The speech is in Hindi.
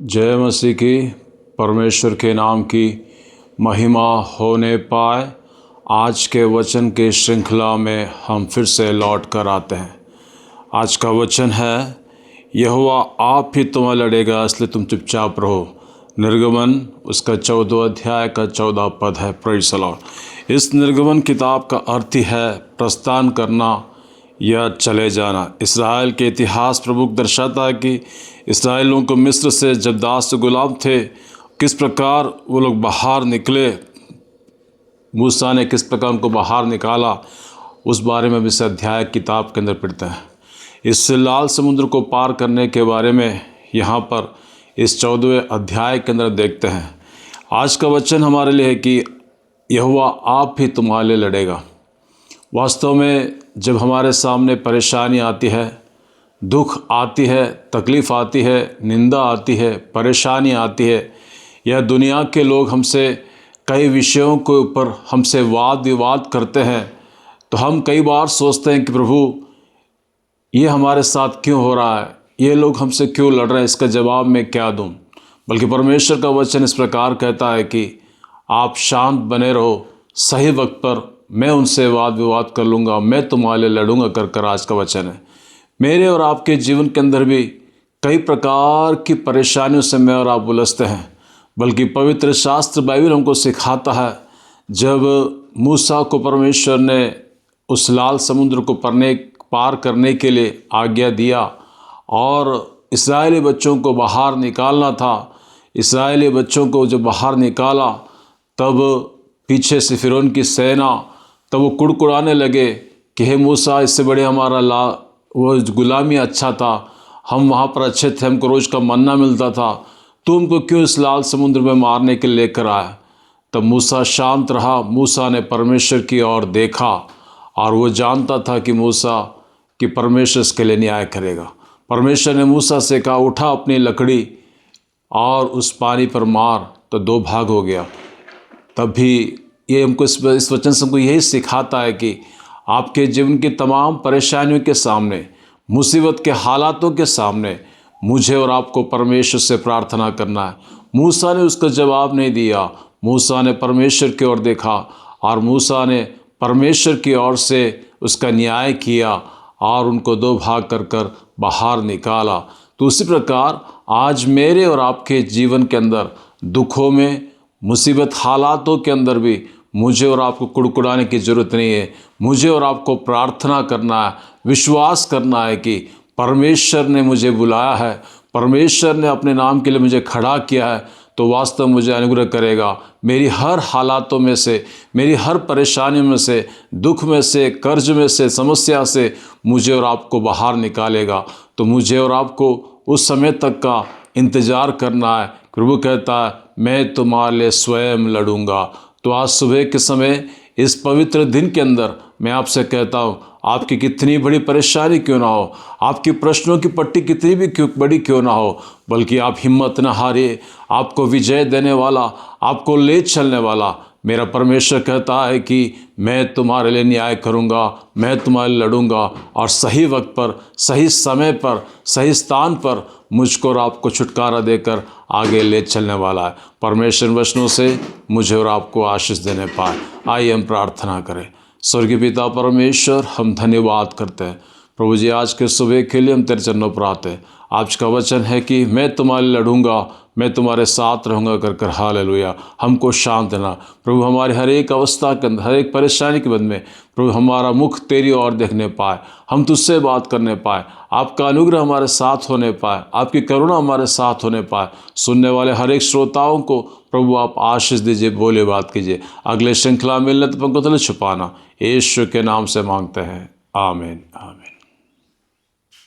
जय मसीह की। परमेश्वर के नाम की महिमा होने पाए। आज के वचन के श्रृंखला में हम फिर से लौट कर आते हैं। आज का वचन है, यहोवा आप ही तुम्हें लड़ेगा इसलिए तुम चुपचाप रहो। निर्गमन उसका 14 अध्याय का 14 पद है। Praise the Lord. इस निर्गमन किताब का अर्थ ही है प्रस्थान करना या चले जाना। इस्राएल के इतिहास प्रमुख दर्शाता है कि इस्राएलियों को मिस्र से जब दास गुलाम थे, किस प्रकार वो लोग बाहर निकले, मूसा ने किस प्रकार उनको बाहर निकाला, उस बारे में इस अध्याय किताब के अंदर पढ़ते हैं। इस लाल समुद्र को पार करने के बारे में यहाँ पर इस 14वें अध्याय के अंदर देखते हैं। आज का वचन हमारे लिए है कि यहोवा आप ही तुम्हारे लिए लड़ेगा। वास्तव में जब हमारे सामने परेशानी आती है, दुख आती है, तकलीफ़ आती है, निंदा आती है, परेशानी आती है, या दुनिया के लोग हमसे कई विषयों के ऊपर हमसे वाद विवाद करते हैं, तो हम कई बार सोचते हैं कि प्रभु ये हमारे साथ क्यों हो रहा है, ये लोग हमसे क्यों लड़ रहे हैं, इसका जवाब मैं क्या दूं। बल्कि परमेश्वर का वचन इस प्रकार कहता है कि आप शांत बने रहो, सही वक्त पर मैं उनसे वाद विवाद कर लूँगा, मैं तुम्हारे लिए लड़ूंगा कर आज का वचन है। मेरे और आपके जीवन के अंदर भी कई प्रकार की परेशानियों से मैं और आप उलझते हैं। बल्कि पवित्र शास्त्र बाइबल हमको सिखाता है, जब मूसा को परमेश्वर ने उस लाल समुद्र को पार करने के लिए आज्ञा दिया और इस्राएली बच्चों को बाहर निकालना था, इस्राएली बच्चों को जब बाहर निकाला तब पीछे से फिरौन की सेना, तब वो कुड़कुड़ाने लगे कि हे मूसा, इससे बड़े हमारा वो गुलामी अच्छा था, हम वहाँ पर अच्छे थे, हमको रोज़ का मन्ना मिलता था, तू हमको क्यों इस लाल समुद्र में मारने के लिए लेकर आया। तब मूसा शांत रहा। मूसा ने परमेश्वर की ओर देखा और वो जानता था कि मूसा कि परमेश्वर इसके लिए न्याय करेगा। परमेश्वर ने मूसा से कहा, उठा अपनी लकड़ी और उस पानी पर मार, तो 2 भाग हो गया। तब भी ये हमको इस वचन से हमको यही सिखाता है कि आपके जीवन की तमाम परेशानियों के सामने, मुसीबत के हालातों के सामने मुझे और आपको परमेश्वर से प्रार्थना करना है। मूसा ने उसका जवाब नहीं दिया। मूसा ने परमेश्वर की ओर देखा और मूसा ने परमेश्वर की ओर से उसका न्याय किया और उनको 2 भाग कर बाहर निकाला। तो उसी प्रकार आज मेरे और आपके जीवन के अंदर दुखों में, मुसीबत हालातों के अंदर भी मुझे और आपको कुड़कुड़ाने की ज़रूरत नहीं है। मुझे और आपको प्रार्थना करना है, विश्वास करना है कि परमेश्वर ने मुझे बुलाया है, परमेश्वर ने अपने नाम के लिए मुझे खड़ा किया है, तो वास्तव मुझे अनुग्रह करेगा। मेरी हर हालातों में से, मेरी हर परेशानी में से, दुख में से, कर्ज में से, समस्या से मुझे और आपको बाहर निकालेगा। तो मुझे और आपको उस समय तक का इंतज़ार करना है। प्रभु कहता है, मैं तुम्हारे लिए स्वयं लड़ूंगा। तो आज सुबह के समय इस पवित्र दिन के अंदर मैं आपसे कहता हूँ, आपकी कितनी बड़ी परेशानी क्यों ना हो, आपकी प्रश्नों की पट्टी कितनी भी बड़ी क्यों ना हो, बल्कि आप हिम्मत न हारिए। आपको विजय देने वाला, आपको ले चलने वाला मेरा परमेश्वर कहता है कि मैं तुम्हारे लिए न्याय करूंगा, मैं तुम्हारे लिए लड़ूंगा और सही वक्त पर, सही समय पर, सही स्थान पर मुझको और आपको छुटकारा देकर आगे ले चलने वाला है। परमेश्वर वचनों से मुझे और आपको आशीष देने पाए। आइए हम प्रार्थना करें। स्वर्गीय पिता परमेश्वर, हम धन्यवाद करते हैं प्रभु जी आज के सुबह के लिए हम तेरे चरणों पर आते हैं। आज का वचन है कि मैं तुम्हारे लिए लड़ूंगा, मैं तुम्हारे साथ रहूँगा कर हालेलुया। हमको शांत देना प्रभु, हमारी हर एक अवस्था के अंदर, हर एक परेशानी के बद में प्रभु हमारा मुख तेरी ओर देखने पाए, हम तुझसे बात करने पाए, आपका अनुग्रह हमारे साथ होने पाए, आपकी करुणा हमारे साथ होने पाए। सुनने वाले हर एक श्रोताओं को प्रभु आप आशीष दीजिए, बोले बात कीजिए। अगले श्रृंखला मिलने तक हमको तले छुपाना, यीशु के नाम से मांगते हैं, आमीन आमीन।